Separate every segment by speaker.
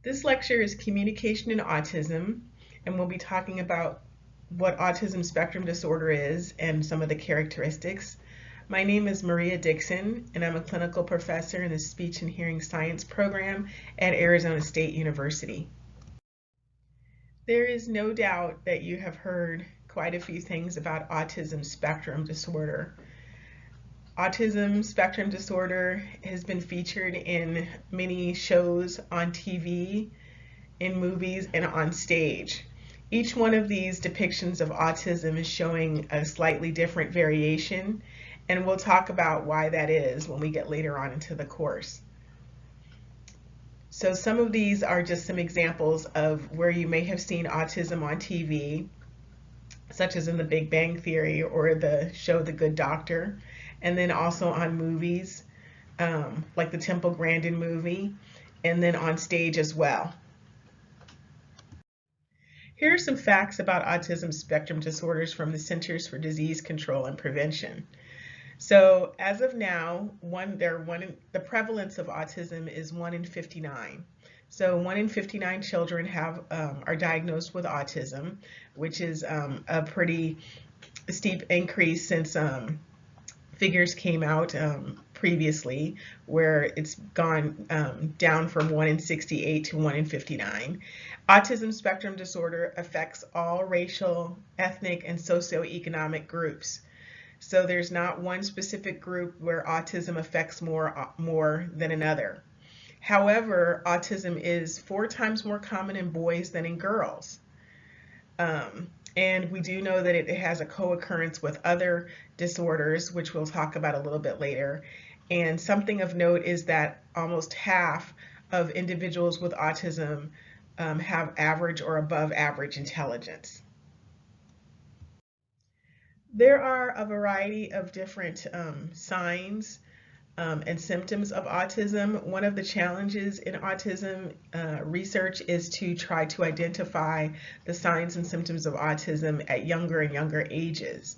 Speaker 1: This lecture is Communication and Autism, and we'll be talking about what autism spectrum disorder is and some of the characteristics. My name is Maria Dixon, and I'm a clinical professor in the Speech and Hearing Science program at Arizona State University. There is no doubt that you have heard quite a few things about autism spectrum disorder. Autism spectrum disorder has been featured in many shows on TV, in movies, and on stage. Each one of these depictions of autism is showing a slightly different variation, and we'll talk about why that is when we get later on into the course. So some of these are just some examples of where you may have seen autism on TV, such as in The Big Bang Theory or the show The Good Doctor, and then also on movies, like the Temple Grandin movie, and then on stage as well. Here are some facts about autism spectrum disorders from the Centers for Disease Control and Prevention. So as of now, the prevalence of autism is 1 in 59. So 1 in 59 children are diagnosed with autism, which is a pretty steep increase since figures came out previously, where it's gone down from 1 in 68 to 1 in 59. Autism spectrum disorder affects all racial, ethnic, and socioeconomic groups. So there's not one specific group where autism affects more than another. However, autism is 4 times more common in boys than in girls. And we do know that it has a co-occurrence with other disorders, which we'll talk about a little bit later. And something of note is that almost half of individuals with autism have average or above average intelligence. There are a variety of different signs and symptoms of autism. One of the challenges in autism research is to try to identify the signs and symptoms of autism at younger and younger ages.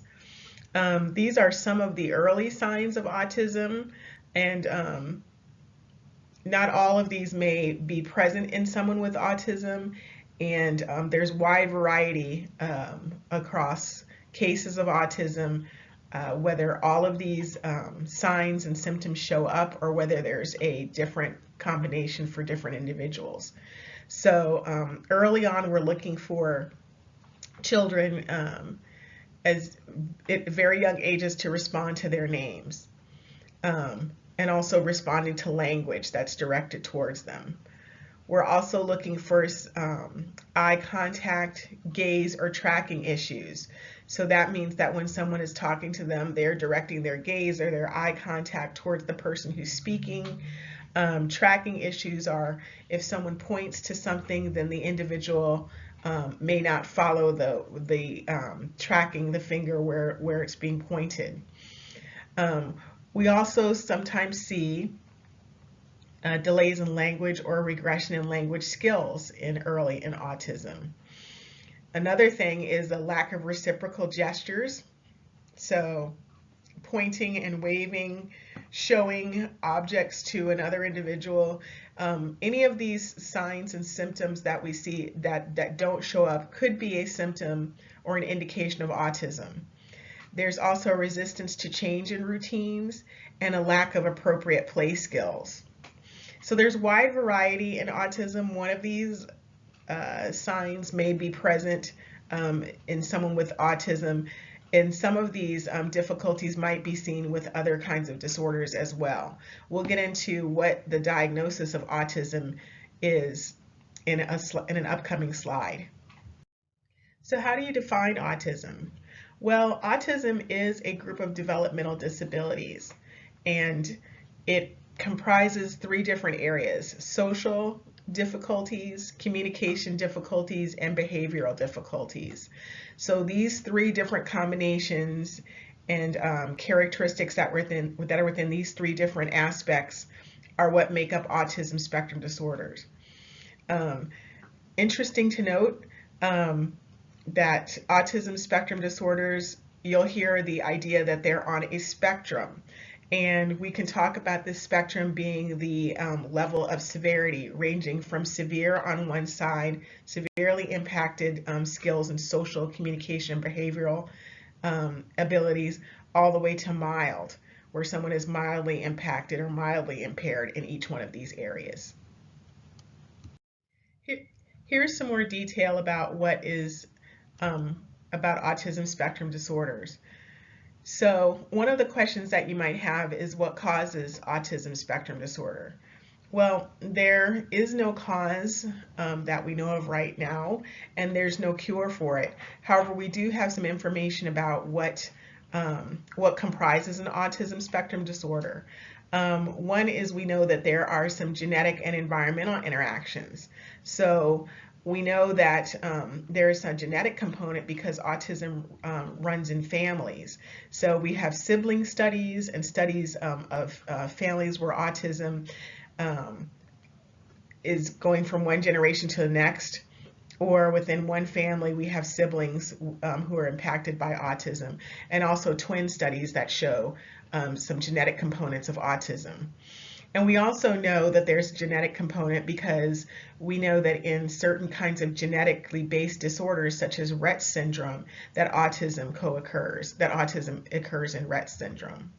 Speaker 1: These are some of the early signs of autism, and not all of these may be present in someone with autism, and there's wide variety across cases of autism, whether all of these signs and symptoms show up or whether there's a different combination for different individuals. So early on, we're looking for children at very young ages to respond to their names, and also responding to language that's directed towards them. We're also looking for eye contact, gaze, or tracking issues. So that means that when someone is talking to them, they're directing their gaze or their eye contact towards the person who's speaking. Tracking issues are if someone points to something, then the individual may not follow the tracking the finger where it's being pointed. We also sometimes see delays in language or regression in language skills early in autism. Another thing is a lack of reciprocal gestures. So pointing and waving, showing objects to another individual. Any of these signs and symptoms that we see that don't show up could be a symptom or an indication of autism. There's also resistance to change in routines and a lack of appropriate play skills. So there's wide variety in autism. One of these signs may be present in someone with autism, and some of these difficulties might be seen with other kinds of disorders as well. We'll get into what the diagnosis of autism is in an upcoming slide. So how do you define autism? Well, autism is a group of developmental disabilities, and it comprises 3 different areas: social difficulties, communication difficulties, and behavioral difficulties. So these 3 different combinations and characteristics that are within these 3 different aspects are what make up autism spectrum disorders. Interesting to note that autism spectrum disorders, you'll hear the idea that they're on a spectrum. And we can talk about this spectrum being the level of severity ranging from severe on one side, severely impacted skills and social communication, behavioral abilities, all the way to mild, where someone is mildly impacted or mildly impaired in each one of these areas. Here's some more detail about what is about autism spectrum disorders. So one of the questions that you might have is what causes autism spectrum disorder? Well, there is no cause that we know of right now, and there's no cure for it. However, we do have some information about what comprises an autism spectrum disorder. One is we know that there are some genetic and environmental interactions. So we know that there is a genetic component because autism runs in families. So we have sibling studies and studies of families where autism is going from one generation to the next, or within one family we have siblings who are impacted by autism, and also twin studies that show some genetic components of autism. And we also know that there's a genetic component because we know that in certain kinds of genetically based disorders, such as Rett syndrome, that autism co-occurs, that autism occurs in Rett syndrome.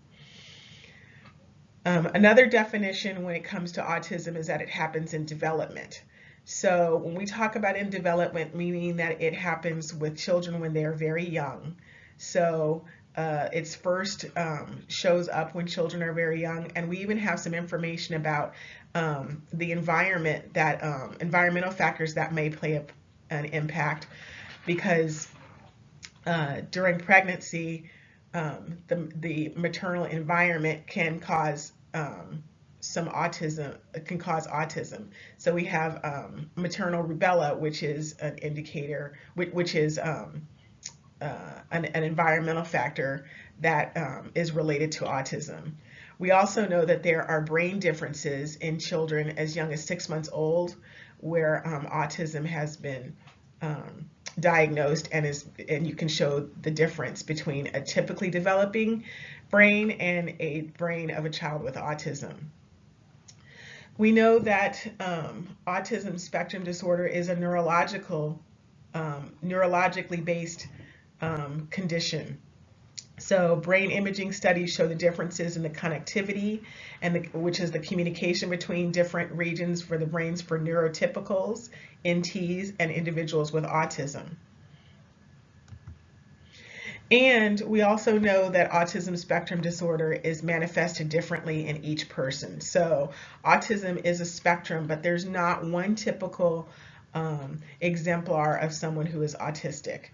Speaker 1: Another definition when it comes to autism is that it happens in development. So when we talk about in development, meaning that it happens with children when they're very young. So it's first shows up when children are very young, and we even have some information about the environment, that environmental factors that may play an impact, because during pregnancy, the maternal environment can cause some autism. It can cause autism. So we have maternal rubella, which is an indicator, which is an environmental factor that is related to autism. We also know that there are brain differences in children as young as 6 months old, where autism has been diagnosed, and you can show the difference between a typically developing brain and a brain of a child with autism. We know that autism spectrum disorder is a neurologically based condition. So brain imaging studies show the differences in the connectivity, which is the communication between different regions for the brains for neurotypicals, NTs, and individuals with autism. And we also know that autism spectrum disorder is manifested differently in each person. So autism is a spectrum, but there's not one typical exemplar of someone who is autistic.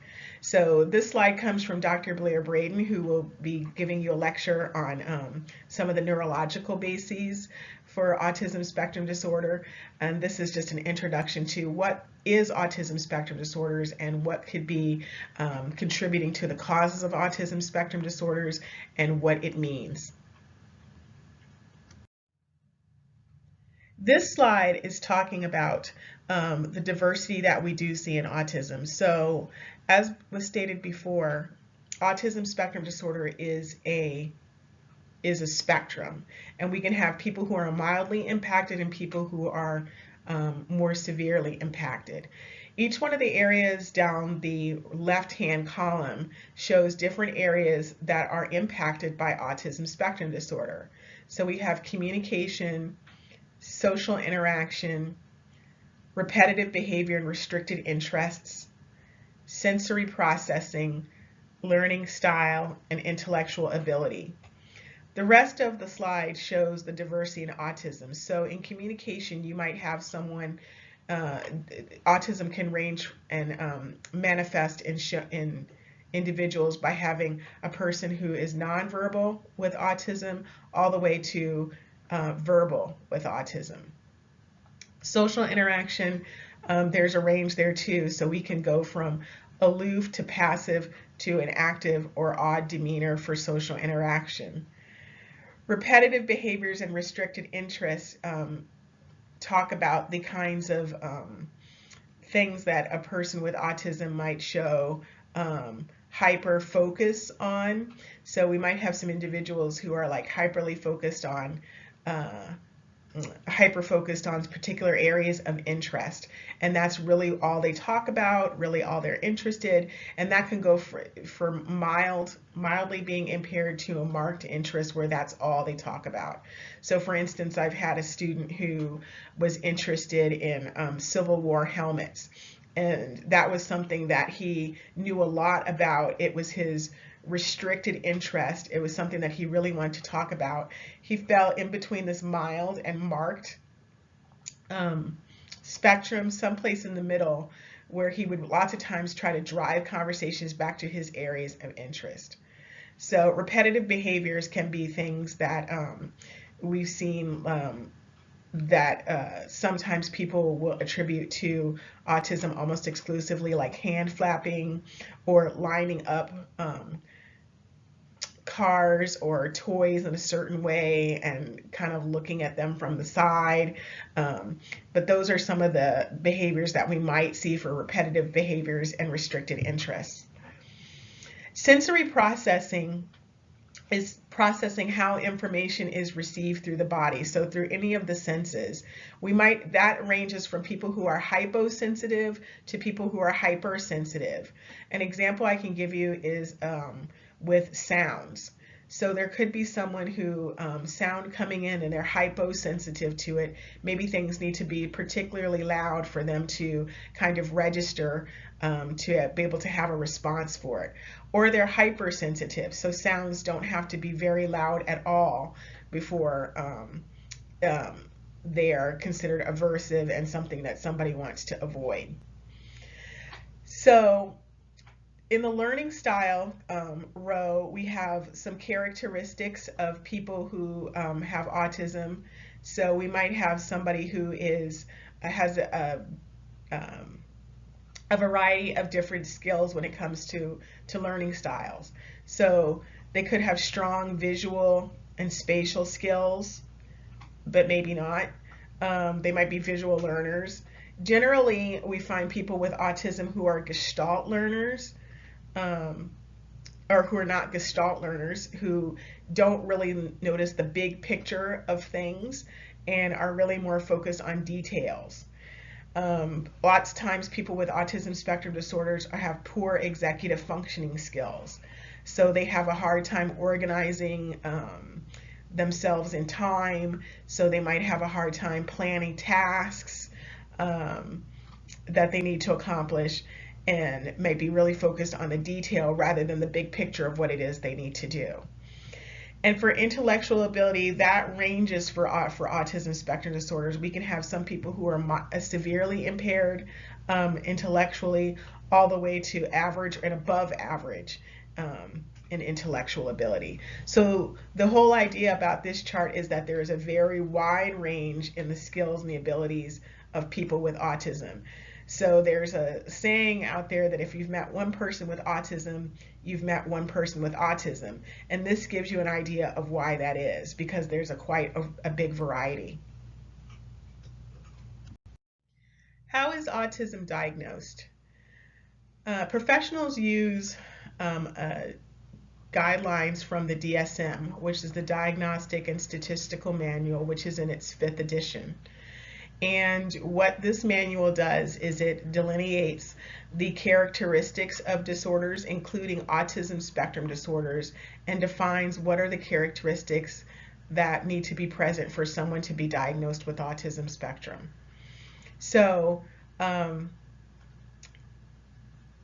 Speaker 1: So this slide comes from Dr. Blair Braden, who will be giving you a lecture on some of the neurological bases for autism spectrum disorder. And this is just an introduction to what is autism spectrum disorders and what could be contributing to the causes of autism spectrum disorders and what it means. This slide is talking about the diversity that we do see in autism. So as was stated before, autism spectrum disorder is a spectrum, and we can have people who are mildly impacted and people who are more severely impacted. Each one of the areas down the left-hand column shows different areas that are impacted by autism spectrum disorder. So we have communication, social interaction, repetitive behavior and restricted interests, sensory processing, learning style, and intellectual ability. The rest of the slide shows the diversity in autism. So in communication, you might have someone, autism can range and manifest in individuals by having a person who is nonverbal with autism all the way to verbal with autism. Social interaction, there's a range there too. So we can go from aloof to passive to an active or odd demeanor for social interaction. Repetitive behaviors and restricted interests talk about the kinds of things that a person with autism might show hyper focus on. So we might have some individuals who are like uh, hyper focused on particular areas of interest, and that's really all they talk about, really all they're interested. And that can go for mildly being impaired to a marked interest where that's all they talk about. So for instance, I've had a student who was interested in Civil War helmets, and that was something that he knew a lot about. It was his restricted interest. It was something that he really wanted to talk about. He fell in between this mild and marked spectrum, someplace in the middle, where he would lots of times try to drive conversations back to his areas of interest. So repetitive behaviors can be things that we've seen that sometimes people will attribute to autism almost exclusively, like hand flapping or lining up cars or toys in a certain way and kind of looking at them from the side. But those are some of the behaviors that we might see for repetitive behaviors and restricted interests. Sensory processing is processing how information is received through the body, so through any of the senses. That ranges from people who are hyposensitive to people who are hypersensitive. An example I can give you is with sounds. So there could be someone who sound coming in and they're hyposensitive to it. Maybe things need to be particularly loud for them to kind of register, to be able to have a response for it. Or they're hypersensitive, so sounds don't have to be very loud at all before they are considered aversive and something that somebody wants to avoid. So in the learning style row, we have some characteristics of people who have autism. So we might have somebody who has a variety of different skills when it comes to learning styles. So they could have strong visual and spatial skills, but maybe not. They might be visual learners. Generally, we find people with autism who are Gestalt learners, or who are not Gestalt learners, who don't really notice the big picture of things and are really more focused on details. Lots of times people with autism spectrum disorders have poor executive functioning skills. So they have a hard time organizing themselves in time. So they might have a hard time planning tasks that they need to accomplish, and may be really focused on the detail rather than the big picture of what it is they need to do. And for intellectual ability, that ranges for autism spectrum disorders. We can have some people who are severely impaired intellectually, all the way to average and above average in intellectual ability. So the whole idea about this chart is that there is a very wide range in the skills and the abilities of people with autism. So there's a saying out there that if you've met one person with autism, you've met one person with autism. And this gives you an idea of why that is, because there's quite a big variety. How is autism diagnosed? Professionals use guidelines from the DSM, which is the Diagnostic and Statistical Manual, which is in its 5th edition. And what this manual does is it delineates the characteristics of disorders, including autism spectrum disorders, and defines what are the characteristics that need to be present for someone to be diagnosed with autism spectrum. So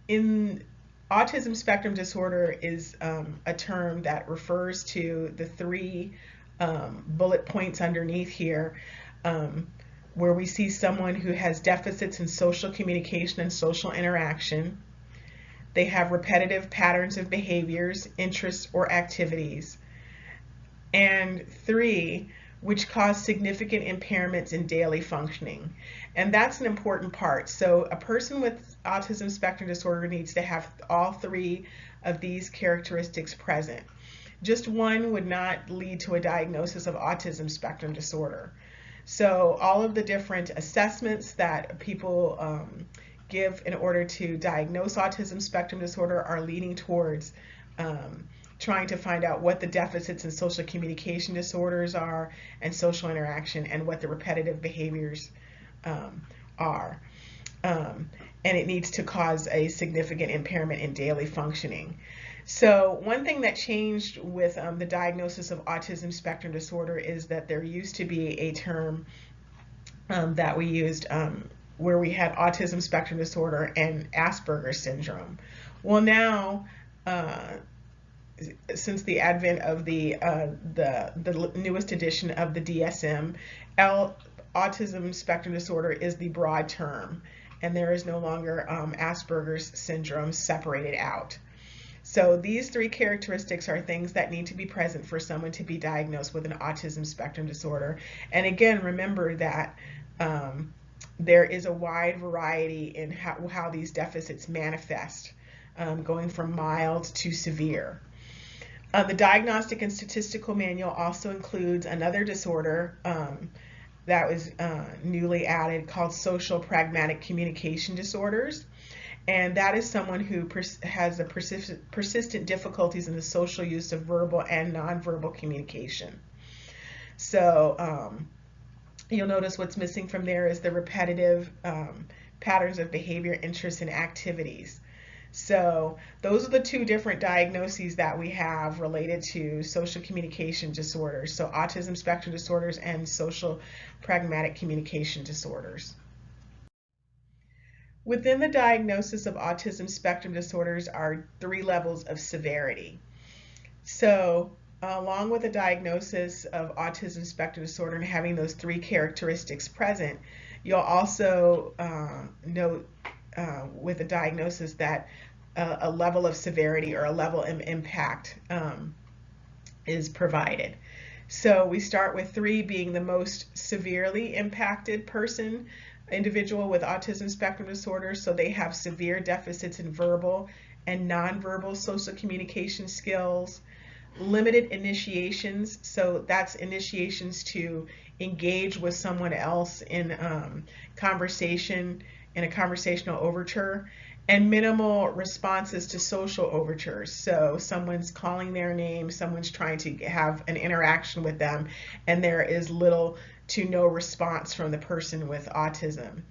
Speaker 1: in autism spectrum disorder is a term that refers to the 3 bullet points underneath here, where we see someone who has deficits in social communication and social interaction. They have repetitive patterns of behaviors, interests, or activities. And 3, which cause significant impairments in daily functioning. And that's an important part. So a person with autism spectrum disorder needs to have all 3 of these characteristics present. Just one would not lead to a diagnosis of autism spectrum disorder. So all of the different assessments that people give in order to diagnose autism spectrum disorder are leaning towards trying to find out what the deficits in social communication disorders are and social interaction, and what the repetitive behaviors are. And it needs to cause a significant impairment in daily functioning. So one thing that changed with the diagnosis of autism spectrum disorder is that there used to be a term that we used where we had autism spectrum disorder and Asperger's syndrome. Well, now, since the advent of the newest edition of the DSM, autism spectrum disorder is the broad term, and there is no longer Asperger's syndrome separated out. So these three characteristics are things that need to be present for someone to be diagnosed with an autism spectrum disorder. And again, remember that there is a wide variety in how these deficits manifest, going from mild to severe. The Diagnostic and Statistical Manual also includes another disorder that was newly added called social pragmatic communication disorders. And that is someone who has a persistent difficulties in the social use of verbal and nonverbal communication. So you'll notice what's missing from there is the repetitive patterns of behavior, interests, and activities. So those are the two different diagnoses that we have related to social communication disorders. So autism spectrum disorders and social pragmatic communication disorders. Within the diagnosis of autism spectrum disorders are 3 levels of severity. So along with the diagnosis of autism spectrum disorder and having those 3 characteristics present, you'll also note with the diagnosis that a level of severity or a level of impact is provided. So we start with 3 being the most severely impacted individual with autism spectrum disorder. So they have severe deficits in verbal and nonverbal social communication skills, limited initiations. So that's initiations to engage with someone else in conversation, in a conversational overture, and minimal responses to social overtures. So someone's calling their name, someone's trying to have an interaction with them, and there is little to no response from the person with autism.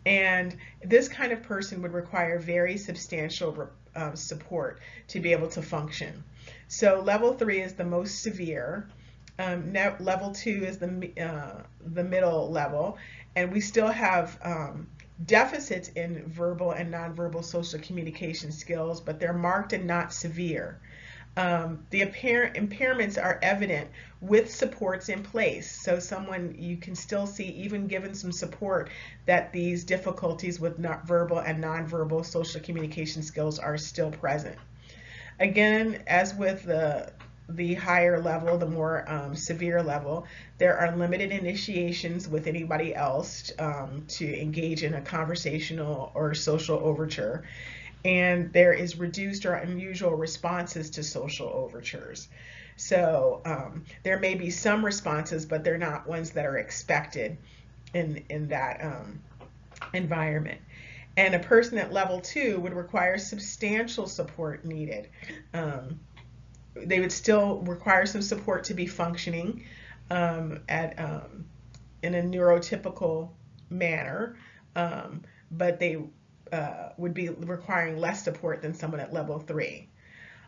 Speaker 1: And this kind of person would require very substantial support to be able to function. So level 3 is the most severe. Level 2 is the middle level, and we still have deficits in verbal and nonverbal social communication skills, but they're marked and not severe. The impairments are evident with supports in place. So you can still see, even given some support, that these difficulties with verbal and nonverbal social communication skills are still present. Again, as with the higher level, the more severe level, there are limited initiations with anybody else to engage in a conversational or social overture, and there is reduced or unusual responses to social overtures. So there may be some responses, but they're not ones that are expected in that environment. And a person at level 2 would require substantial support needed. They would still require some support to be functioning in a neurotypical manner, but they would be requiring less support than someone at level 3.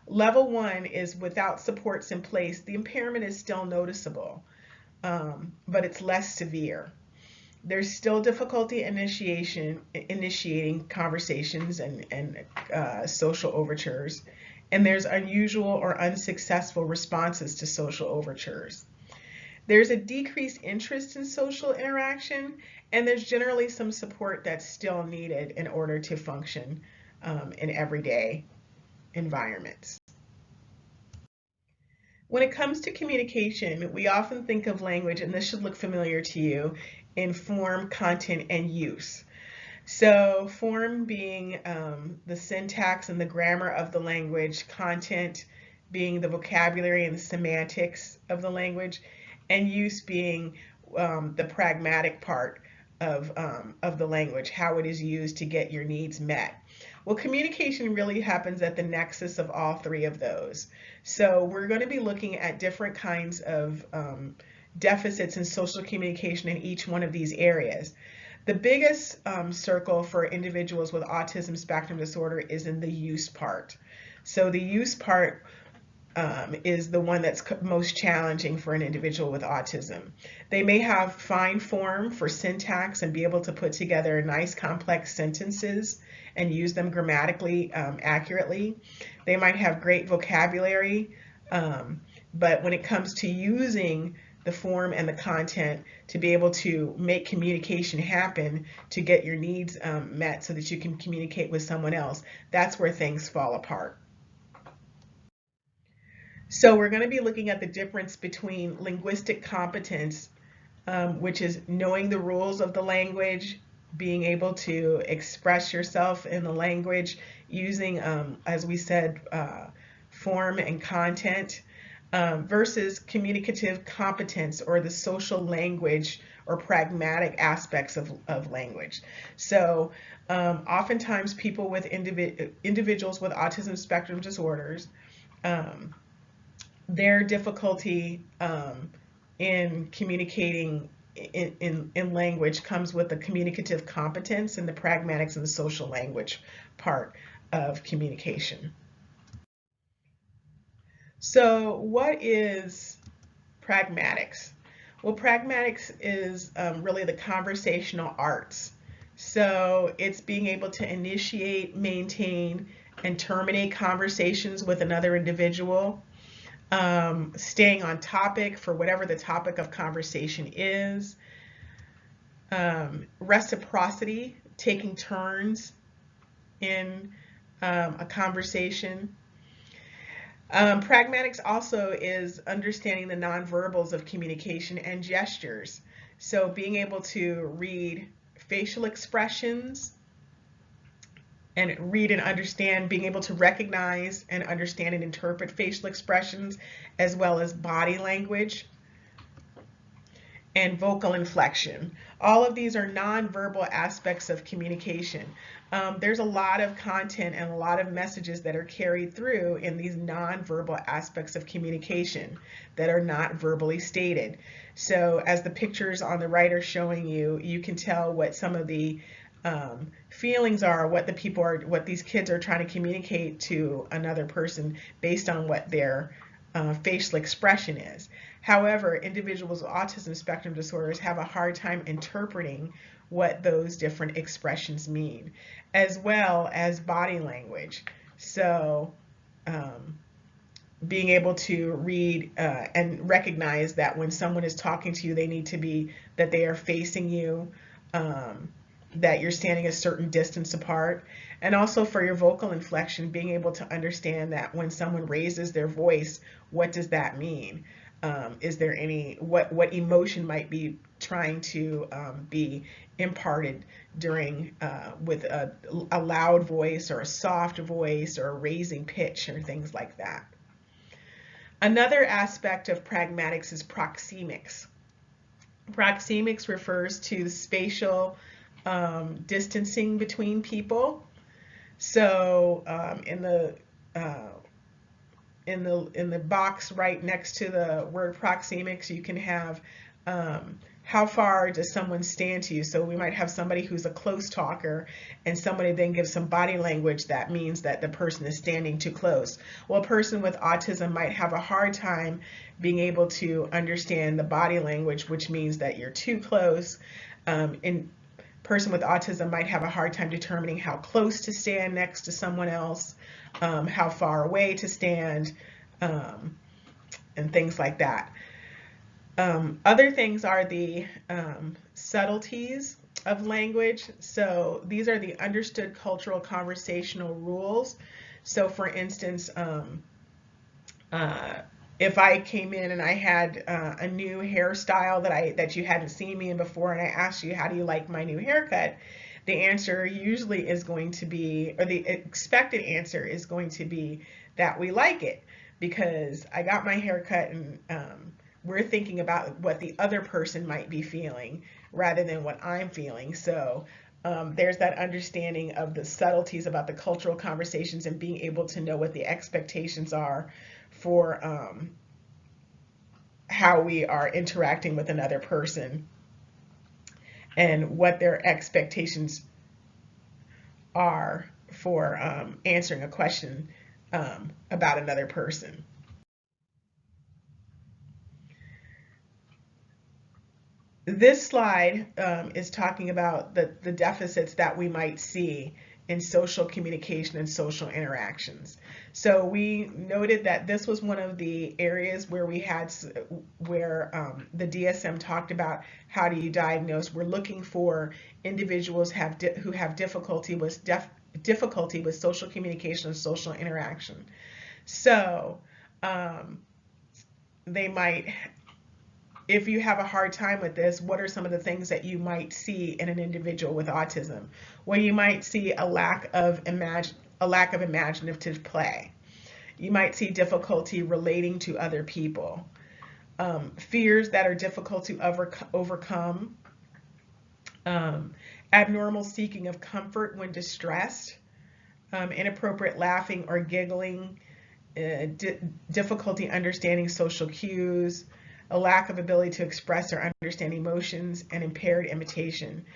Speaker 1: Level 1 is without supports in place. The impairment is still noticeable, but it's less severe. There's still difficulty initiating conversations and social overtures, and there's unusual or unsuccessful responses to social overtures. There's a decreased interest in social interaction, and there's generally some support that's still needed in order to function in everyday environments. When it comes to communication, we often think of language, and this should look familiar to you, in form, content, and use. So form being the syntax and the grammar of the language, content being the vocabulary and the semantics of the language, and use being the pragmatic part of the language, how it is used to get your needs met. Well, communication really happens at the nexus of all three of those. So we're going to be looking at different kinds of deficits in social communication in each one of these areas. The biggest circle for individuals with autism spectrum disorder is in the use part. So the use part is the one that's most challenging for an individual with autism. They may have fine form for syntax and be able to put together nice complex sentences and use them grammatically accurately. They might have great vocabulary, but when it comes to using the form and the content to be able to make communication happen to get your needs met so that you can communicate with someone else, that's where things fall apart. So we're going to be looking at the difference between linguistic competence, which is knowing the rules of the language, being able to express yourself in the language using, as we said, form and content, versus communicative competence or the social language or pragmatic aspects of language. So oftentimes people with individuals with autism spectrum disorders, their difficulty in communicating in language comes with the communicative competence and the pragmatics and the social language part of communication. So what is pragmatics? Well, pragmatics is really the conversational arts. So it's being able to initiate, maintain, and terminate conversations with another individual, staying on topic for whatever the topic of conversation is, reciprocity, taking turns in a conversation. Pragmatics also is understanding the nonverbals of communication and gestures. So being able to read facial expressions and read and understand, being able to recognize and understand and interpret facial expressions as well as body language and vocal inflection. All of these are nonverbal aspects of communication. There's a lot of content and a lot of messages that are carried through in these nonverbal aspects of communication that are not verbally stated. So as the pictures on the right are showing you, you can tell what some of the feelings are, what what these kids are trying to communicate to another person based on what their facial expression is. However, individuals with autism spectrum disorders have a hard time interpreting what those different expressions mean, as well as body language. So being able to read and recognize that when someone is talking to you, they need to be, that they are facing you, that you're standing a certain distance apart. And also for your vocal inflection, being able to understand that when someone raises their voice, what does that mean? Is there any, what emotion might be trying to be imparted during, with a loud voice or a soft voice or a raising pitch or things like that. Another aspect of pragmatics is proxemics. Proxemics refers to spatial distancing between people. So in the box right next to the word proxemics, you can have how far does someone stand to you? So we might have somebody who's a close talker and somebody then gives some body language that means that the person is standing too close. Well, a person with autism might have a hard time being able to understand the body language, which means that you're too close. And person with autism might have a hard time determining how close to stand next to someone else, how far away to stand, and things like that. Other things are the subtleties of language. So these are the understood cultural conversational rules. So for instance, if I came in and I had a new hairstyle that you hadn't seen me in before, and I asked you, how do you like my new haircut? The answer usually is going to be, or the expected answer is going to be that we like it, because I got my haircut and we're thinking about what the other person might be feeling rather than what I'm feeling. So there's that understanding of the subtleties about the cultural conversations and being able to know what the expectations are for how we are interacting with another person and what their expectations are for answering a question about another person. This slide is talking about the deficits that we might see in social communication and social interactions. So we noted that this was one of the areas where we had the DSM talked about how do you diagnose. We're looking for individuals who have difficulty with social communication and social interaction. So they might, if you have a hard time with this, what are some of the things that you might see in an individual with autism? Well, you might see a lack of imaginative play. You might see difficulty relating to other people, fears that are difficult to overcome, abnormal seeking of comfort when distressed, inappropriate laughing or giggling, difficulty understanding social cues, a lack of ability to express or understand emotions, and impaired imitation.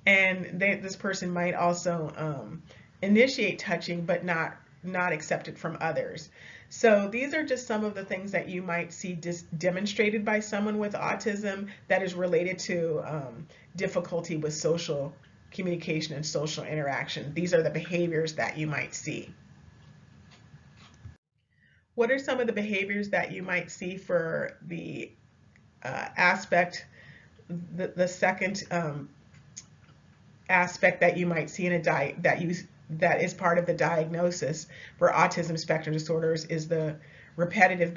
Speaker 1: And this person might also initiate touching but not accept it from others. So these are just some of the things that you might see demonstrated by someone with autism that is related to difficulty with social communication and social interaction. These are the behaviors that you might see. What are some of the behaviors that you might see for the aspect, the second aspect that you might see in a that is part of the diagnosis for autism spectrum disorders is the repetitive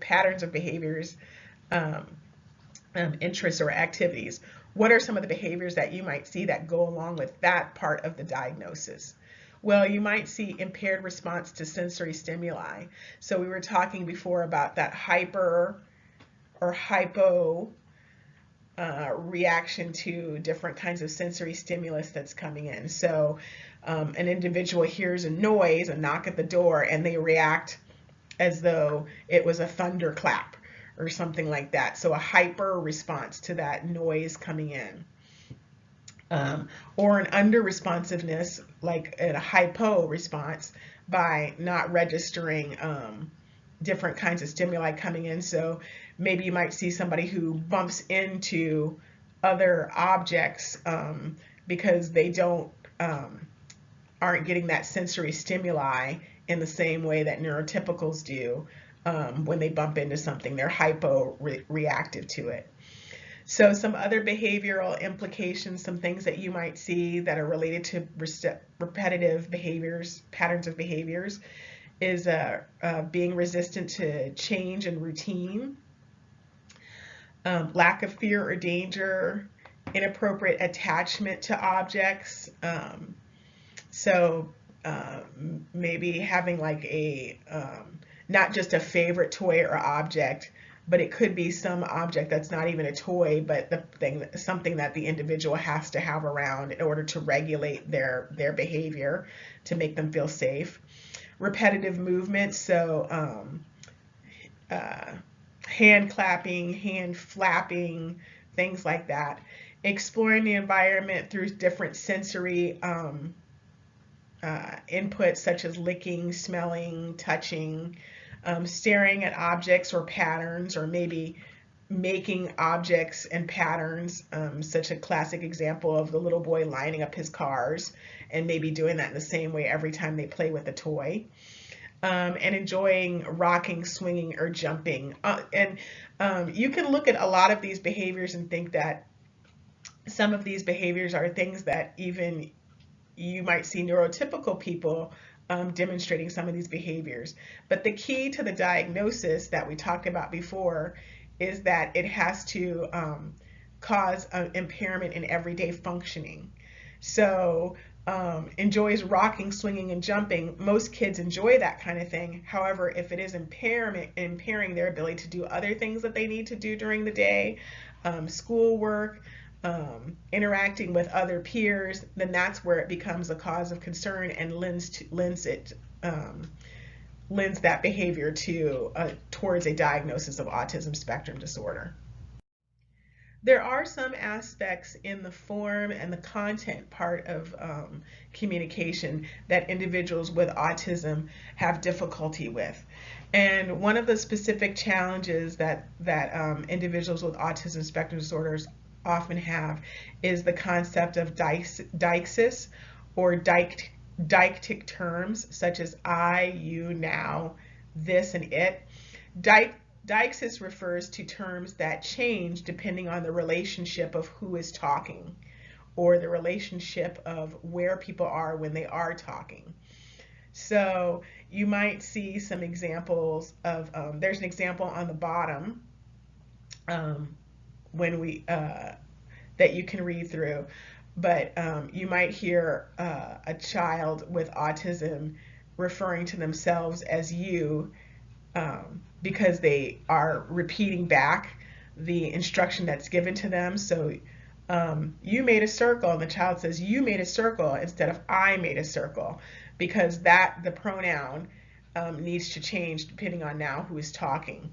Speaker 1: patterns of behaviors, interests or activities. What are some of the behaviors that you might see that go along with that part of the diagnosis? Well, you might see impaired response to sensory stimuli. So we were talking before about that hyper or hypo reaction to different kinds of sensory stimulus that's coming in. So an individual hears a noise, a knock at the door, and they react as though it was a thunderclap or something like that. So a hyper response to that noise coming in. Or an under responsiveness, like a hypo response, by not registering different kinds of stimuli coming in. So maybe you might see somebody who bumps into other objects because they aren't getting that sensory stimuli in the same way that neurotypicals do when they bump into something. They're hypo-reactive to it. So some other behavioral implications, some things that you might see that are related to repetitive behaviors, patterns of behaviors, is being resistant to change and routine, lack of fear or danger, inappropriate attachment to objects. So maybe having like a, not just a favorite toy or object, but it could be some object that's not even a toy, but something that the individual has to have around in order to regulate their behavior to make them feel safe. Repetitive movements, so hand clapping, hand flapping, things like that. Exploring the environment through different sensory inputs such as licking, smelling, touching, staring at objects or patterns, or maybe making objects and patterns, such a classic example of the little boy lining up his cars and maybe doing that in the same way every time they play with a toy. And enjoying rocking, swinging, or jumping. You can look at a lot of these behaviors and think that some of these behaviors are things that even you might see neurotypical people demonstrating some of these behaviors. But the key to the diagnosis that we talked about before is that it has to cause an impairment in everyday functioning. So enjoys rocking, swinging, and jumping. Most kids enjoy that kind of thing. However, if it is impairing their ability to do other things that they need to do during the day, schoolwork, interacting with other peers, then that's where it becomes a cause of concern and lends that behavior to towards a diagnosis of autism spectrum disorder. There are some aspects in the form and the content part of communication that individuals with autism have difficulty with. And one of the specific challenges that individuals with autism spectrum disorders often have is the concept of deixis, or deictic terms such as I, you, now, this, and it. Deixis refers to terms that change depending on the relationship of who is talking, or the relationship of where people are when they are talking. So you might see some examples of, there's an example on the bottom when we that you can read through, but you might hear a child with autism referring to themselves as you, because they are repeating back the instruction that's given to them. So you made a circle, and the child says you made a circle instead of I made a circle, because the pronoun needs to change depending on now who is talking.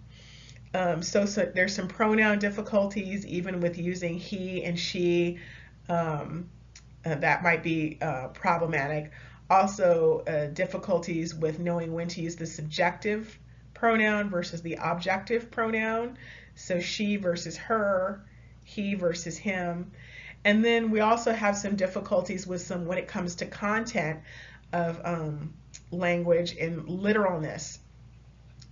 Speaker 1: So there's some pronoun difficulties even with using he and she. That might be problematic. Also, difficulties with knowing when to use the subjective pronoun versus the objective pronoun. So she versus her, he versus him. And then we also have some difficulties with when it comes to content of language and literalness.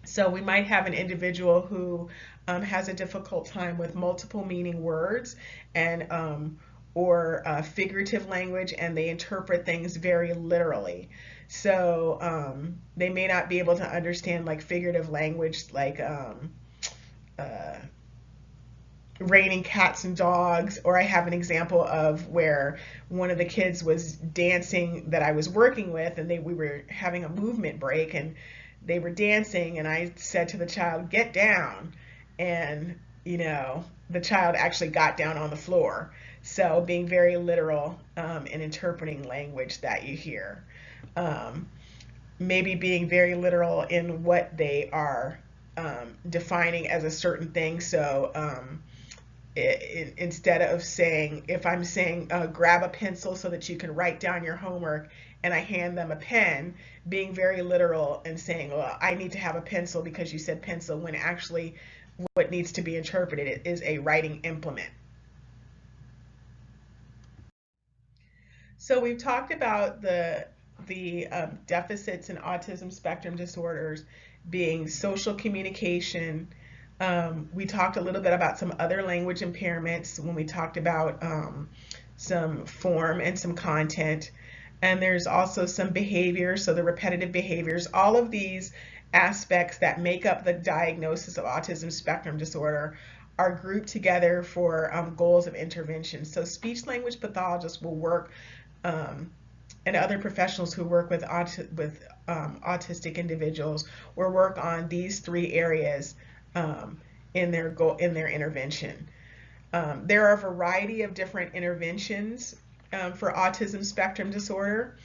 Speaker 1: So we might have an individual who has a difficult time with multiple meaning words and or figurative language, and they interpret things very literally. So they may not be able to understand like figurative language, like raining cats and dogs. Or I have an example of where one of the kids was dancing that I was working with, and we were having a movement break, and they were dancing, and I said to the child, get down. And, the child actually got down on the floor. So being very literal and interpreting language that you hear. Maybe being very literal in what they are defining as a certain thing. So instead of saying, if I'm saying grab a pencil so that you can write down your homework, and I hand them a pen, being very literal and saying, well, I need to have a pencil because you said pencil, when actually what needs to be interpreted is a writing implement. So we've talked about the deficits in autism spectrum disorders being social communication. We talked a little bit about some other language impairments when we talked about some form and some content. And there's also some behavior, so the repetitive behaviors. All of these aspects that make up the diagnosis of autism spectrum disorder are grouped together for goals of intervention. So speech language pathologists will work, and other professionals who work with autistic individuals will work on these three areas in their intervention. There are a variety of different interventions for autism spectrum disorder,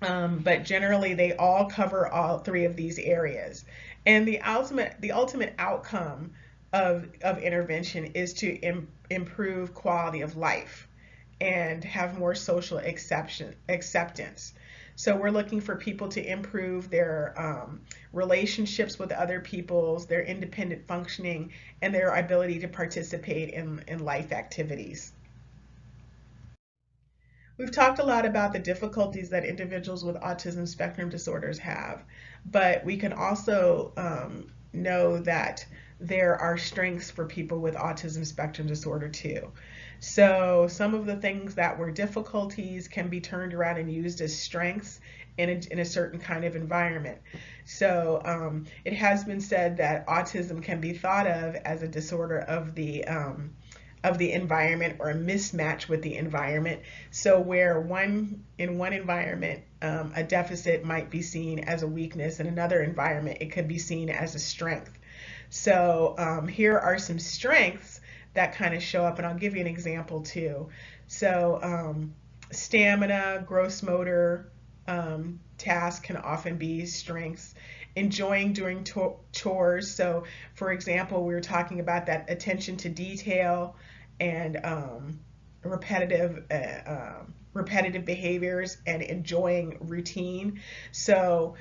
Speaker 1: but generally they all cover all three of these areas. And the ultimate outcome of intervention is to improve quality of life and have more social acceptance. So we're looking for people to improve their relationships with other people, their independent functioning, and their ability to participate in life activities. We've talked a lot about the difficulties that individuals with autism spectrum disorders have, but we can also know that there are strengths for people with autism spectrum disorder too. So some of the things that were difficulties can be turned around and used as strengths in a certain kind of environment. So it has been said that autism can be thought of as a disorder of the of the environment or a mismatch with the environment. So where in one environment, a deficit might be seen as a weakness, in another environment, it could be seen as a strength. So here are some strengths that kind of show up, and I'll give you an example too. So stamina, gross motor, tasks can often be strengths. Enjoying doing chores. So, for example, we were talking about that attention to detail and repetitive repetitive behaviors and enjoying routine. So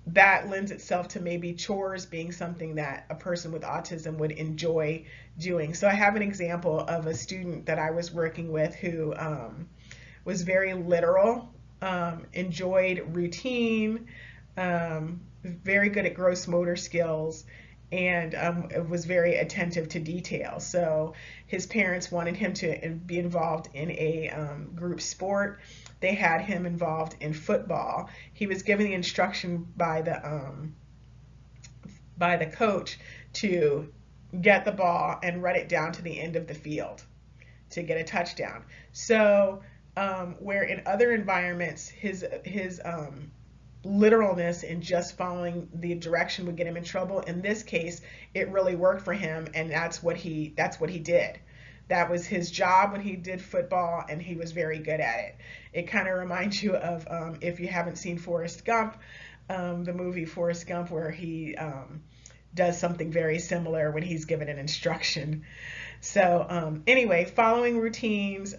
Speaker 1: that lends itself to maybe chores being something that a person with autism would enjoy doing. So I have an example of a student that I was working with who was very literal, enjoyed routine, very good at gross motor skills, and was very attentive to detail. So his parents wanted him to be involved in a group sport. They had him involved in football. He was given the instruction by the coach to get the ball and run it down to the end of the field to get a touchdown. So where in other environments his literalness in just following the direction would get him in trouble, in this case it really worked for him, and that's what he did. That was his job when he did football, and he was very good at it. It kind of reminds you of, if you haven't seen Forrest Gump, the movie Forrest Gump, where he does something very similar when he's given an instruction. So anyway, following routines.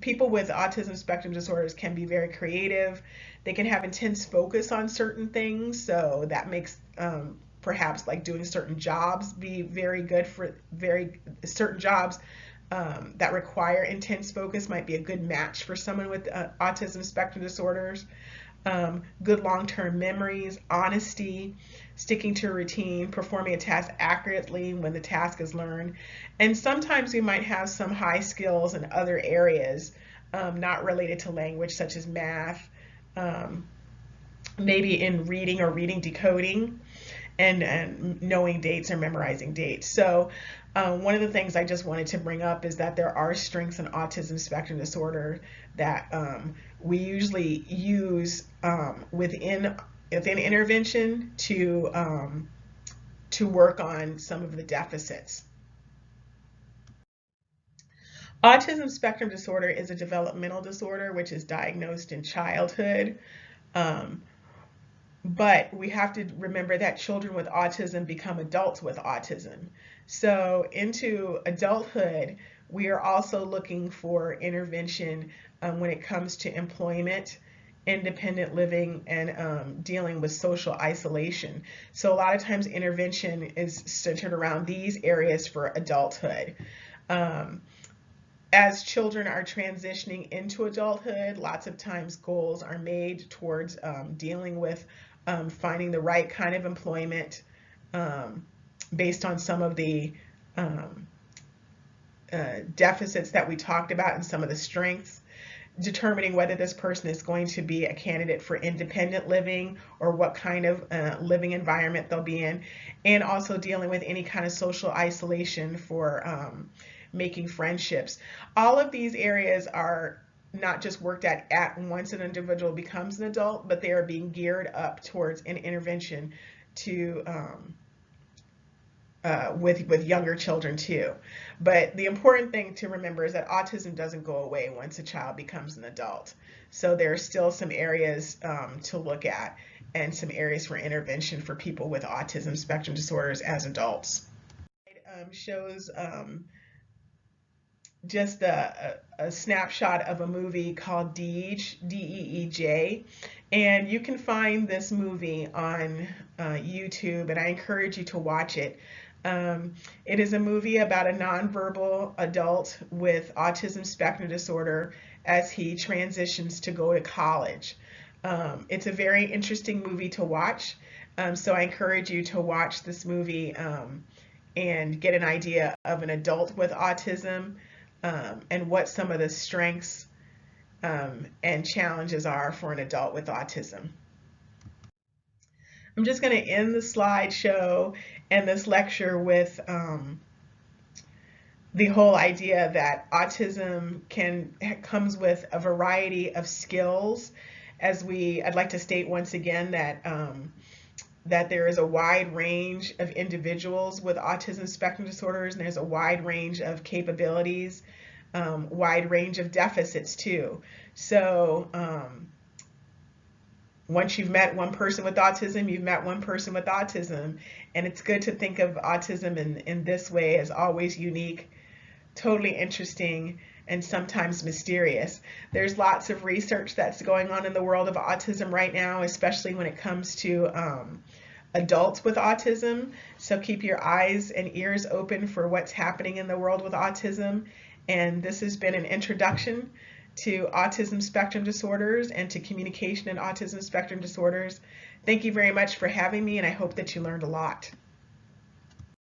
Speaker 1: People with autism spectrum disorders can be very creative. They can have intense focus on certain things, so that makes perhaps like doing certain jobs be very good for certain jobs that require intense focus might be a good match for someone with autism spectrum disorders. Good long-term memories, honesty, sticking to a routine, performing a task accurately when the task is learned. And sometimes we might have some high skills in other areas not related to language, such as math, maybe in reading or reading decoding, and knowing dates or memorizing dates. So one of the things I just wanted to bring up is that there are strengths in autism spectrum disorder that we usually use within intervention to work on some of the deficits. Autism spectrum disorder is a developmental disorder which is diagnosed in childhood. But we have to remember that children with autism become adults with autism. So into adulthood, we are also looking for intervention when it comes to employment, independent living, and dealing with social isolation. So a lot of times intervention is centered around these areas for adulthood. As children are transitioning into adulthood, lots of times goals are made towards dealing with finding the right kind of employment based on some of the deficits that we talked about and some of the strengths, determining whether this person is going to be a candidate for independent living or what kind of living environment they'll be in, and also dealing with any kind of social isolation for making friendships. All of these areas are not just worked at once an individual becomes an adult, but they are being geared up towards an intervention to with younger children too. But the important thing to remember is that autism doesn't go away once a child becomes an adult. So there are still some areas to look at and some areas for intervention for people with autism spectrum disorders as adults. It shows just a snapshot of a movie called Deej, D-E-E-J, and you can find this movie on YouTube, and I encourage you to watch it. It is a movie about a nonverbal adult with autism spectrum disorder as he transitions to go to college. It's a very interesting movie to watch, so I encourage you to watch this movie and get an idea of an adult with autism and what some of the strengths and challenges are for an adult with autism. I'm just going to end the slideshow and this lecture with the whole idea that autism comes with a variety of skills. I'd like to state once again that that there is a wide range of individuals with autism spectrum disorders, and there's a wide range of capabilities, wide range of deficits too. So once you've met one person with autism, you've met one person with autism. And it's good to think of autism in this way, as always unique, totally interesting, and sometimes mysterious. There's lots of research that's going on in the world of autism right now, especially when it comes to adults with autism. So keep your eyes and ears open for what's happening in the world with autism. And this has been an introduction to autism spectrum disorders and to communication in autism spectrum disorders. Thank you very much for having me, and I hope that you learned a lot.